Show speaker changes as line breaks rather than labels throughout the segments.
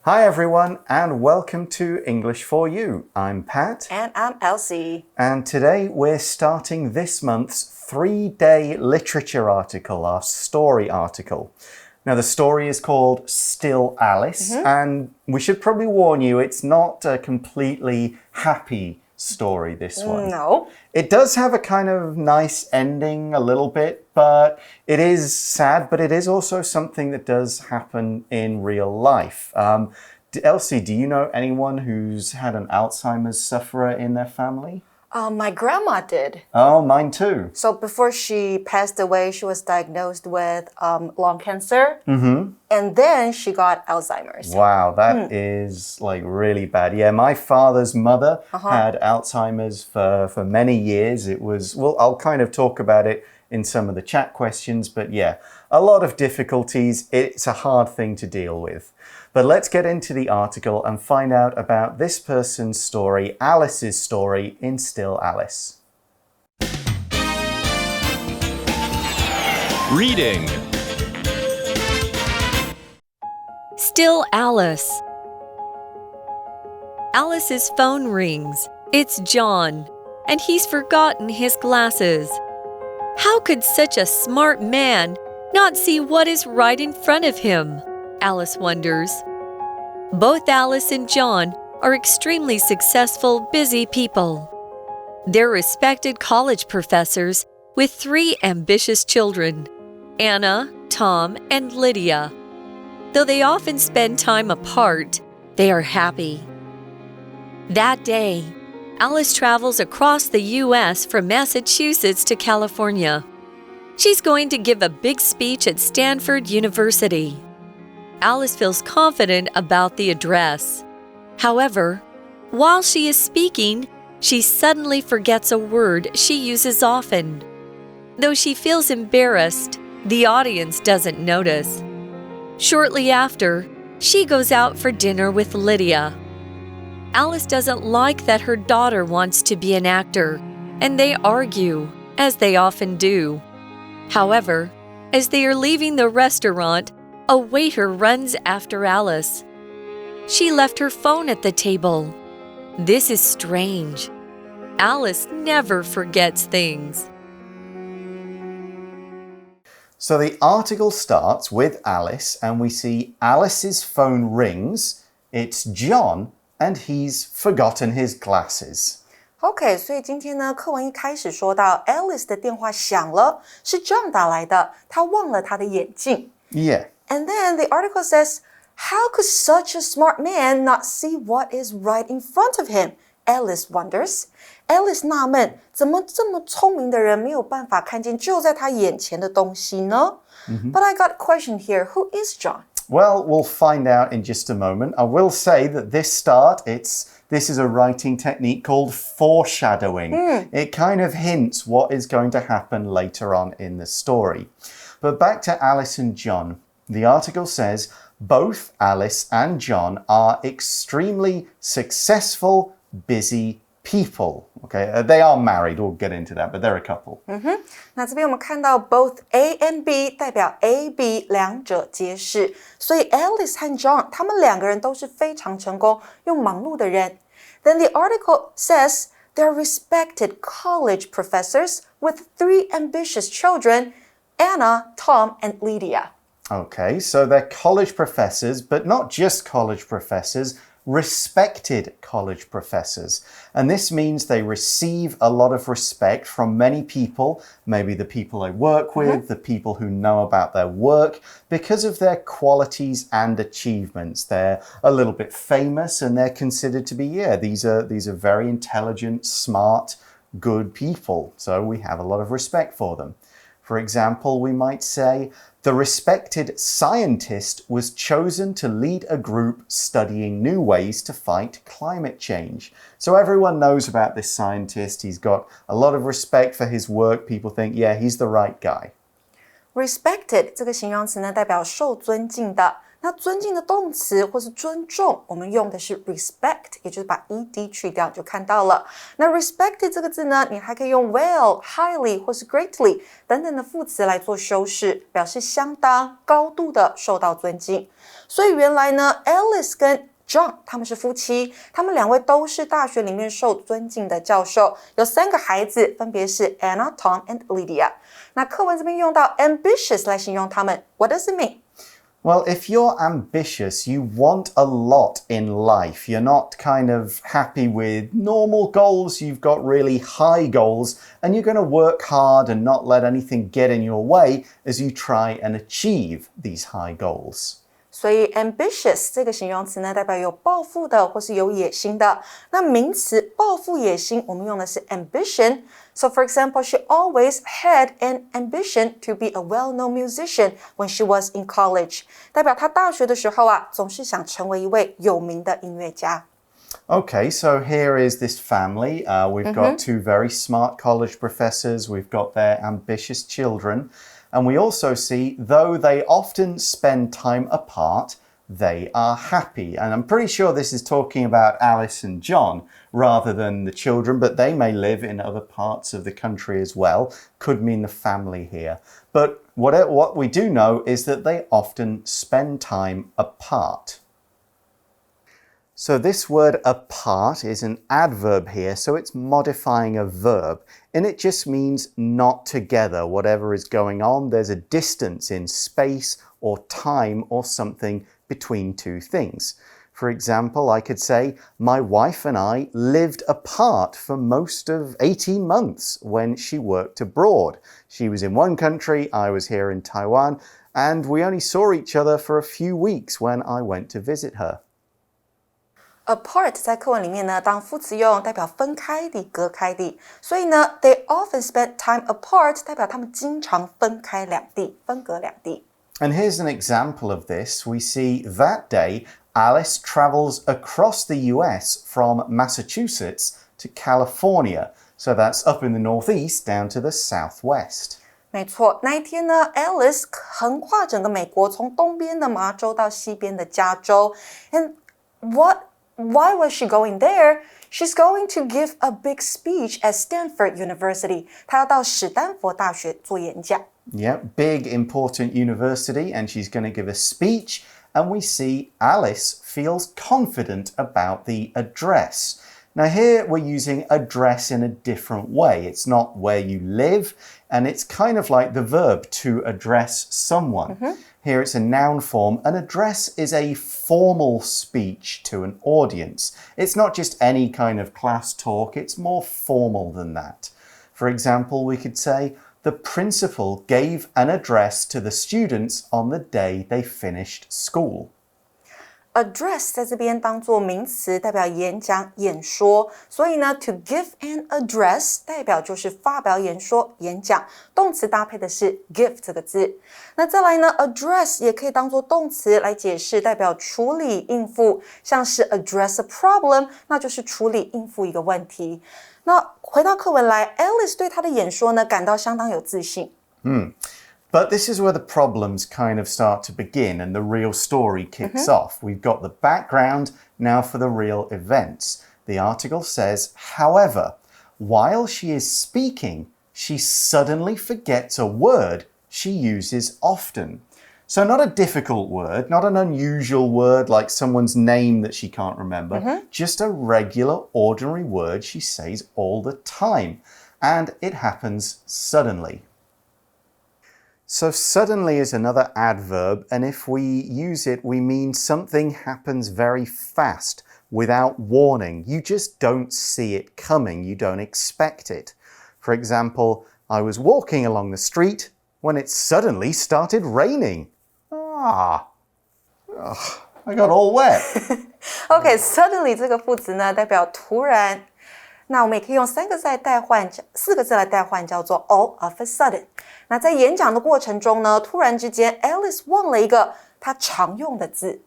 Hi everyone and welcome to English for You. I'm Pat.
And I'm Elsie.
And today we're starting this month's 3-day literature article, our story article. Now the story is called Still Alice, and we should probably warn you it's not a completely happy story, this one.
No.
It does have a kind of nice ending a little bit, but it is sad, but it is also something that does happen in real life. Elsie, do you know anyone who's had an Alzheimer's sufferer in their family?
My grandma did.
Oh, mine too.
So before she passed away, she was diagnosed with lung cancer. And then she got Alzheimer's.
Wow, that is like really bad. Yeah, my father's mother had Alzheimer's for many years. It was, well, I'll kind of talk about it in some of the chat questions, but yeah, a lot of difficulties. It's a hard thing to deal with. But let's get into the article and find out about this person's story, Alice's story in Still Alice.
Reading.
Still Alice. Alice's phone rings. It's John, and he's forgotten his glasses. How could such a smart man not see what is right in front of him? Alice wonders. Both Alice and John are extremely successful, busy people. They're respected college professors with 3 ambitious children, Anna, Tom, and Lydia. Though they often spend time apart, they are happy. That day, Alice travels across the U.S. from Massachusetts to California. She's going to give a big speech at Stanford University. Alice feels confident about the address. However, while she is speaking, she suddenly forgets a word she uses often. Though she feels embarrassed, the audience doesn't notice. Shortly after, she goes out for dinner with Lydia. Alice doesn't like that her daughter wants to be an actor, and they argue, as they often do. However, as they are leaving the restaurant, a waiter runs after Alice. She left her phone at the table. This is strange. Alice never forgets things.
So the article starts with Alice, and we see Alice's phone rings. It's John, and he's forgotten his glasses.OK,
所以今天呢，课文一开始说到 Alice 的电话响了，是 John 打来的，他忘了他的眼镜。
Yeah.
And then the article says, how could such a smart man not see what is right in front of him? Alice wonders. Alice 纳闷，怎么这么聪明的人没有办法看见就在他眼前的东西呢？ But I got a question here. Who is John?
Well, we'll find out in just a moment. I will say that this is a writing technique called foreshadowing. It kind of hints what is going to happen later on in the story. But back to Alice and John. The article says both Alice and John are extremely successful, busy people. Okay, they are married. We'll get into that, but they're a couple.
那这边我们看到 both A and B 代表 A、B 两者皆是，所以 Alice 和 John 他们两个人都是非常成功又忙碌的人。Then the article says they're respected college professors with 3 ambitious children, Anna, Tom, and Lydia.Okay,
so they're college professors, but not just college professors, respected college professors. And this means they receive a lot of respect from many people, maybe the people they work with, the people who know about their work, because of their qualities and achievements. They're a little bit famous and they're considered to be, these are very intelligent, smart, good people. So we have a lot of respect for them. For example, we might say, the respected scientist was chosen to lead a group studying new ways to fight climate change. So everyone knows about this scientist. He's got a lot of respect for his work. People think, he's the right guy.
Respected 这个形容词呢，代表受尊敬的。那尊敬的动词或是尊重，我们用的是 respect， 也就是把 ed 去掉就看到了。那 respected 这个字呢，你还可以用 well、highly 或是 greatly 等等的副词来做修饰，表示相当、高度的受到尊敬。所以原来呢 Alice 跟John 他们是夫妻，他们两位都是大学里面受尊敬的教授，有3个孩子，分别是 Anna、Tom and Lydia。那课文这边用到 ambitious 来形容他们 ，What does it mean?
Well, if you're ambitious, you want a lot in life. You're not kind of happy with normal goals. You've got really high goals, and you're going to work hard and not let anything get in your way as you try and achieve these high goals.
所以 ambitious 这个形容词呢，代表有抱负的或是有野心的。那名词抱负野心，我们用的是 ambition. So for example, she always had an ambition to be a well-known musician when she was in college. 代表她大学的时候啊，总是想成为一位有名的音乐家。
Okay, so here is this family. We've got two very smart college professors. We've got their ambitious children.And we also see, though they often spend time apart, they are happy. And I'm pretty sure this is talking about Alice and John rather than the children, but they may live in other parts of the country as well. Could mean the family here. But what we do know is that they often spend time apart. So this word apart is an adverb here, so it's modifying a verb. And it just means not together. Whatever is going on, there's a distance in space or time or something between two things. For example, I could say, my wife and I lived apart for most of 18 months when she worked abroad. She was in one country, I was here in Taiwan, and we only saw each other for a few weeks when I went to visit her.Apart 在课文里面呢，当副词用，代表分开的、隔开的。所以呢 ，they often spend time apart 代表他们经常分开两地、分隔两地。And here's an example of this. We see that day, Alice travels across the US from Massachusetts to California. So that's up in the northeast down to the southwest.
没错，那一天呢 ，Alice 横跨整个美国，从东边的麻州到西边的加州。And why was she going there? She's going to give a big speech at Stanford University. 她要到史丹佛大学做演讲。
Yeah, big important university, and she's going to give a speech. And we see Alice feels confident about the address. Now here we're using address in a different way. It's not where you live, and it's kind of like the verb to address someone. Here it's a noun form. An address is a formal speech to an audience. It's not just any kind of class talk, it's more formal than that. For example, we could say, the principal gave an address to the students on the day they finished school.
Address 在这边当作名词，代表演讲、演说。所以呢 to give an address 代表就是发表演说、演讲。动词搭配的是 give 这个字。那再来呢 address 也可以当作动词来解释，代表处理、应付。像是 address a problem， 那就是处理、应付一个问题。那回到课文来 ，Alice 对她的演说呢感到相当有自信。
But this is where the problems kind of start to begin and the real story kicks off. We've got the background now for the real events. The article says, however, while she is speaking, she suddenly forgets a word she uses often. So not a difficult word, not an unusual word like someone's name that she can't remember, just a regular, ordinary word she says all the time. And it happens suddenly.So suddenly is another adverb, and if we use it, we mean something happens very fast, without warning. You just don't see it coming. You don't expect it. For example, I was walking along the street when it suddenly started raining. I got all wet.
Okay, suddenly 这个副词呢，代表突然。那我们也可以用4个字来代换，叫做 all of a sudden。那在演讲的过程中呢，突然之间 Alice 忘了一个她常用的字。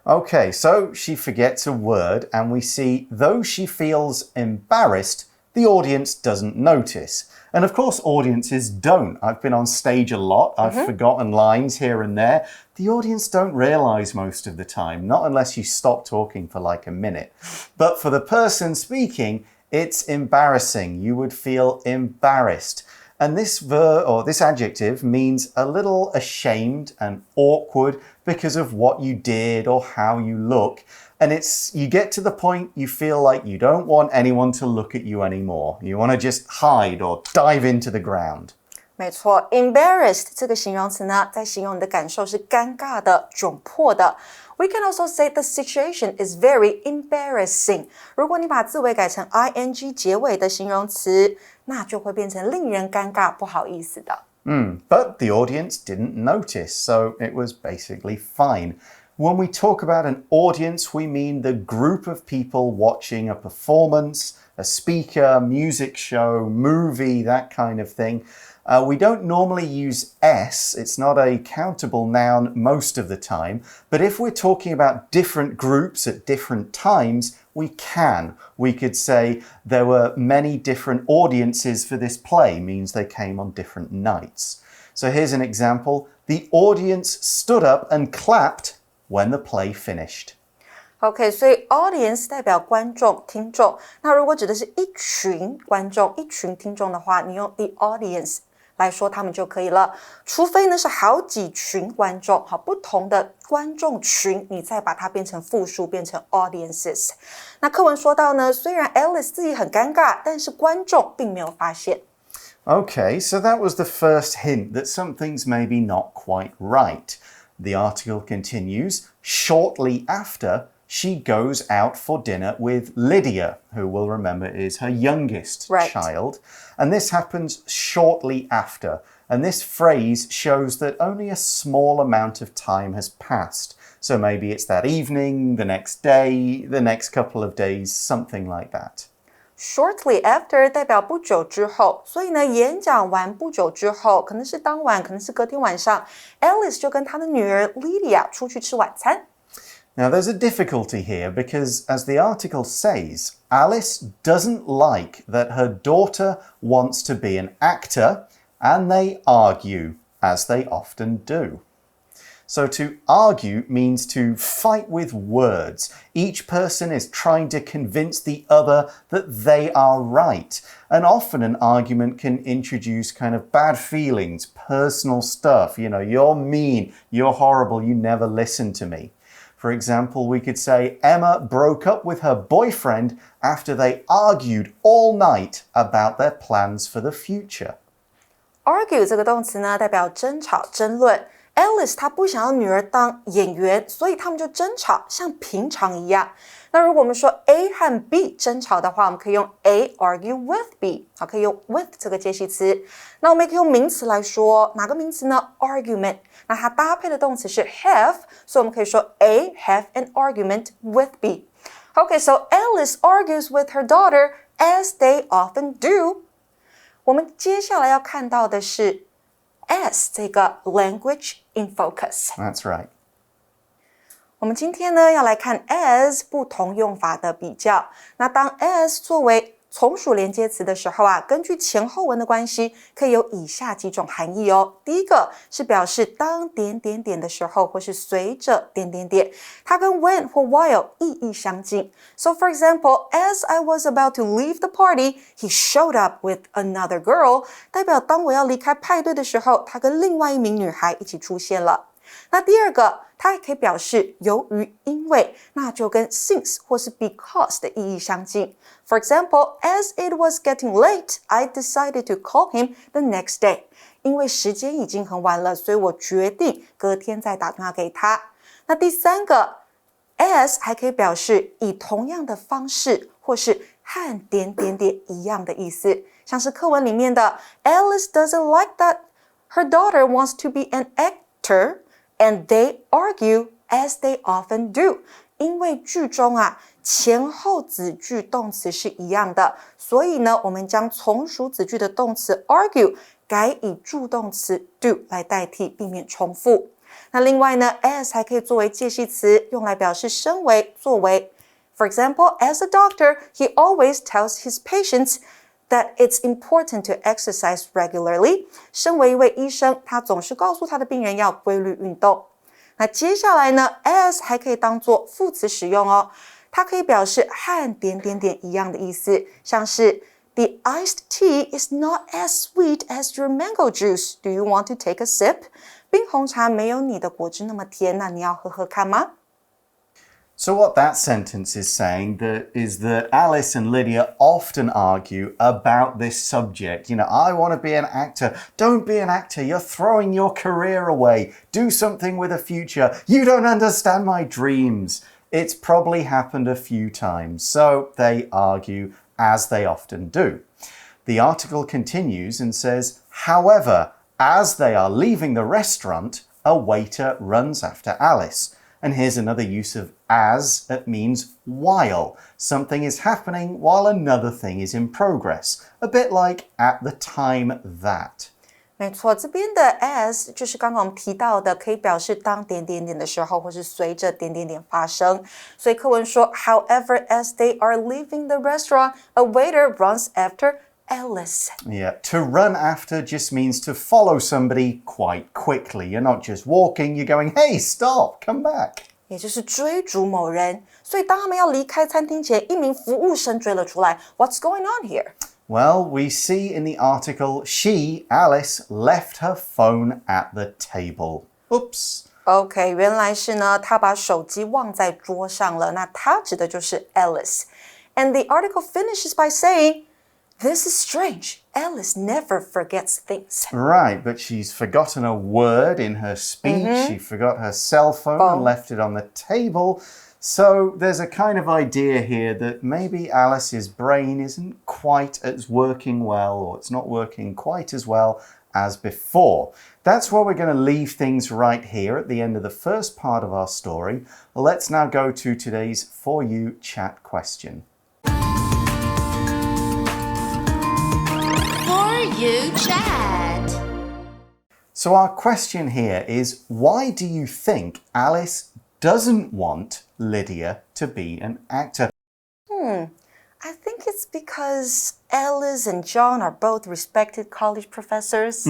Okay, so she forgets a word, and we see, though she feels embarrassed, the audience doesn't notice. And of course, audiences don't. I've been on stage a lot. I've forgotten lines here and there. The audience don't realize most of the time, not unless you stop talking for like a minute. But for the person speaking, it's embarrassing. You would feel embarrassed. And this verb or this adjective means a little ashamed and awkward because of what you did or how you look. And you get to the point you feel like you don't want anyone to look at you anymore. You want to just hide or dive into the ground.
没错 embarrassed 这个形容词呢，在形容你的感受是尴尬的、窘迫的。We can also say the situation is very embarrassing. 如果你把字尾改成 ing 结尾的形容词，那就会变成令人尴尬、不好意思的。
But the audience didn't notice, so it was basically fine. When we talk about an audience, we mean the group of people watching a performance, a speaker, music show, movie, that kind of thing. We don't normally use S. It's not a countable noun most of the time. But if we're talking about different groups at different times, we can. We could say there were many different audiences for this play, means they came on different nights. So here's an example. The audience stood up and clapped when the play finished.
OK, 所以 audience 代表观众、听众。那如果指的是一群观众、一群听众的话，你用 the audience 来说他们就可以了。除非呢是好几群观众，好，不同的观众群，你再把它变成复数，变成 audiences。那课文说到呢，虽然 Alice 自己很尴尬，但是观众并没有发现。
Okay, so that was the first hint that something's maybe not quite right. The article continues, shortly after, she goes out for dinner with Lydia, who we'll remember is her youngest child. And this happens shortly after. And this phrase shows that only a small amount of time has passed. So maybe it's that evening, the next day, the next couple of days, something like that.
Shortly after 代表不久之后，所以呢，演讲完不久之后，可能是当晚，可能是隔天晚上 ，Alice 就跟她的女儿 Lydia 出去吃晚餐。
Now, there's a difficulty here because, as the article says, Alice doesn't like that her daughter wants to be an actor, and they argue, as they often do. So to argue means to fight with words. Each person is trying to convince the other that they are right. And often an argument can introduce kind of bad feelings, personal stuff. You know, you're mean, you're horrible, you never listen to me. For example, we could say Emma broke up with her boyfriend after they argued all night about their plans for the future.
Argue 这个动词呢，代表争吵、争论。Alice 她不想要女儿当演员，所以他们就争吵，像平常一样。那如果我们说 A 和 B 争吵的话，我们可以用 A argue with B， 好，可以用 with 这个介系词。那我们也可以用名词来说，哪个名词呢 ？Argument。那它搭配的动词是 have， 所以我们可以说 A have an argument with B。Okay, so Alice argues with her daughter as they often do. 我们接下来要看到的是 as 这个 language in focus.
That's right.
我们今天呢要来看 as 不同用法的比较。那当 as 作为从属连接词的时候啊，根据前后文的关系，可以有以下几种含义哦。第一个是表示当点点点的时候，或是随着点点点，它跟 when 或 while 意义相近。So for example, as I was about to leave the party, he showed up with another girl. 代表当我要离开派对的时候，他跟另外一名女孩一起出现了。那第二个，它也可以表示由于因为，那就跟 since 或是 because 的意义相近。For example, as it was getting late, I decided to call him the next day. 因为时间已经很晚了，所以我决定隔天再打电话给他。那第三个 as 还可以表示以同样的方式或是和点点点一样的意思，像是课文里面的 Alice doesn't like that her daughter wants to be an actor and they argue as they often do. 因为句中啊前后子句动词是一样的，所以呢我们将从属子句的动词 argue 改以助动词 do 来代替，避免重复。那另外呢 as 还可以作为介系词，用来表示身为、作为。For example, as a doctor, he always tells his patients that it's important to exercise regularly. 身为一位医生，他总是告诉他的病人要规律运动。那接下来呢 as 还可以当作副词使用哦，它可以表示和点点点一样的意思，像是The iced tea is not as sweet as your mango juice. Do you want to take a sip? 冰红茶没有你的果汁那么甜，那你要喝喝看吗？
So what that sentence is saying is that Alice and Lydia often argue about this subject. You know, I want to be an actor. Don't be an actor. You're throwing your career away. Do something with a future. You don't understand my dreams. It's probably happened a few times. So they argue as they often do. The article continues and says, however, as they are leaving the restaurant, a waiter runs after Alice. And here's another use of as. It means while. Something is happening while another thing is in progress. A bit like at the time that.
没错，这边的 as 就是刚刚我们提到的，可以表示当点点点的时候，或是随着点点点发生。所以课文说 ，However, as they are leaving the restaurant, a waiter runs after Alice.
Yeah, to run after just means to follow somebody quite quickly. You're not just walking, you're going, hey, stop, come back.
也就是追逐某人。所以当他们要离开餐厅前，一名服务生追了出来。What's going on here?
Well, we see in the article, she, Alice, left her phone at the table. Oops.
OK， 原来是呢，他把手机忘在桌上了。那他指的就是 Alice. And the article finishes by saying, This is strange. Alice never forgets things.
Right, but she's forgotten a word in her speech. She forgot her cell phone and left it on the table. So there's a kind of idea here that maybe Alice's brain isn't quite as working well, or it's not working quite as well as before. That's where we're going to leave things right here at the end of the first part of our story. Let's now go to today's For You chat question.
For You chat.
So our question here is, why do you think Alice doesn't want Lydia to be an actor?
I think it's because Alice and John are both respected college professors.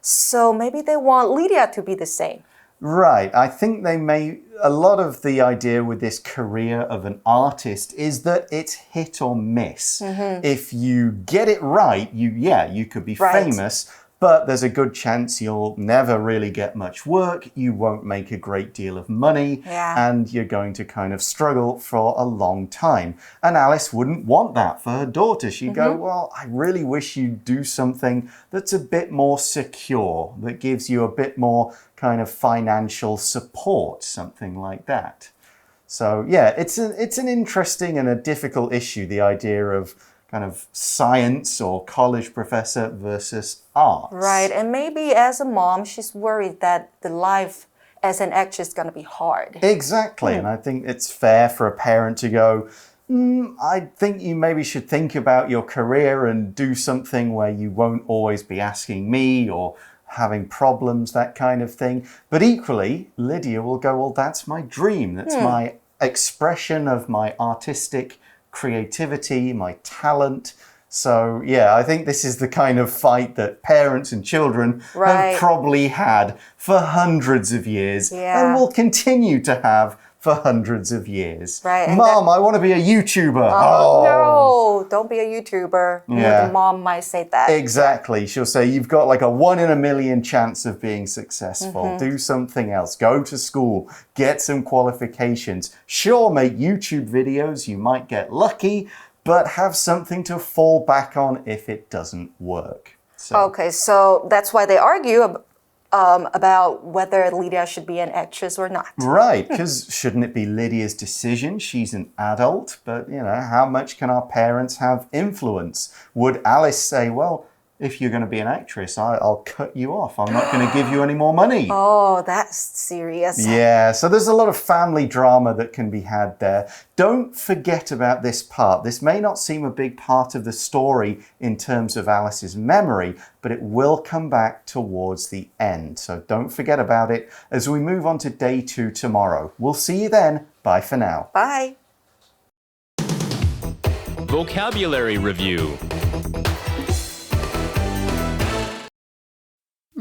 So maybe they want Lydia to be the same.
Right. I think a lot of the idea with this career of an artist is that it's hit or miss. If you get it right, you could be famous. But there's a good chance you'll never really get much work, you won't make a great deal of money, and you're going to kind of struggle for a long time. And Alice wouldn't want that for her daughter. She'd go, well, I really wish you'd do something that's a bit more secure, that gives you a bit more kind of financial support, something like that. So yeah, it's an interesting and a difficult issue, the idea of kind of science or college professor versus arts.
Right, and maybe as a mom, she's worried that the life as an actress is going to be hard.
Exactly, and I think it's fair for a parent to go, I think you maybe should think about your career and do something where you won't always be asking me or having problems, that kind of thing. But equally, Lydia will go, well, that's my dream. That's my expression of my artistic creativity, my talent. So yeah, I think this is the kind of fight that parents and children have probably had for hundreds of years and will continue to have for hundreds of years.
Right.
Mom, I want to be a YouTuber.
Oh, no, don't be a YouTuber. The mom might say that.
Exactly. She'll say, you've got like a 1 in a million chance of being successful. Do something else. Go to school. Get some qualifications. Sure, make YouTube videos. You might get lucky, but have something to fall back on if it doesn't work.
Okay, so that's why they argue about whether Lydia should be an actress or not.
Right, because shouldn't it be Lydia's decision? She's an adult, but, you know, how much can our parents have influence? Would Alice say, well, if you're going to be an actress, I'll cut you off. I'm not going to give you any more money.
Oh, that's serious.
Yeah, so there's a lot of family drama that can be had there. Don't forget about this part. This may not seem a big part of the story in terms of Alice's memory, but it will come back towards the end. So don't forget about it as we move on to day 2 tomorrow. We'll see you then. Bye for now.
Bye.
Vocabulary Review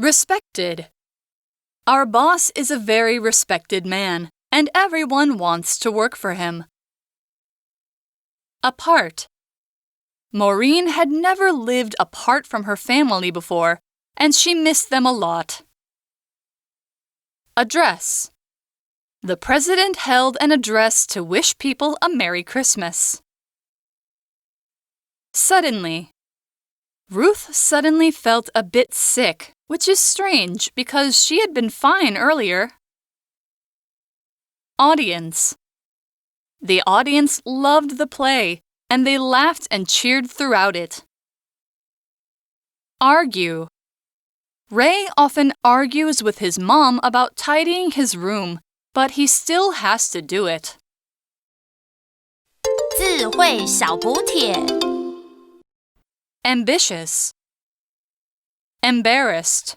Respected. Our boss is a very respected man, and everyone wants to work for him. Apart. Maureen had never lived apart from her family before, and she missed them a lot. Address. The president held an address to wish people a Merry Christmas. Suddenly. Ruth suddenly felt a bit sick, which is strange because she had been fine earlier. Audience. The audience loved the play, and they laughed and cheered throughout it. Argue. Ray often argues with his mom about tidying his room, but he still has to do it.
智慧小补帖
Ambitious. Embarrassed.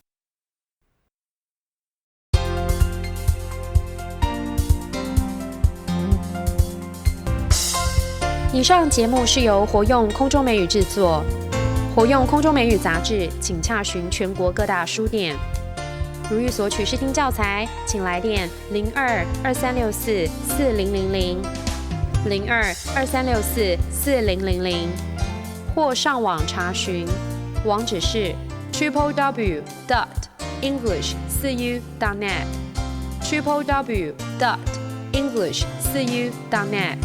以上节目是由活用空中美语制作。活用空中美语杂志，请洽询全国各大书店。如欲索取试听教材，请来电02-2364-4000 02-2364-4000，或上网查询，网址是 www.english4u.net www.english4u.net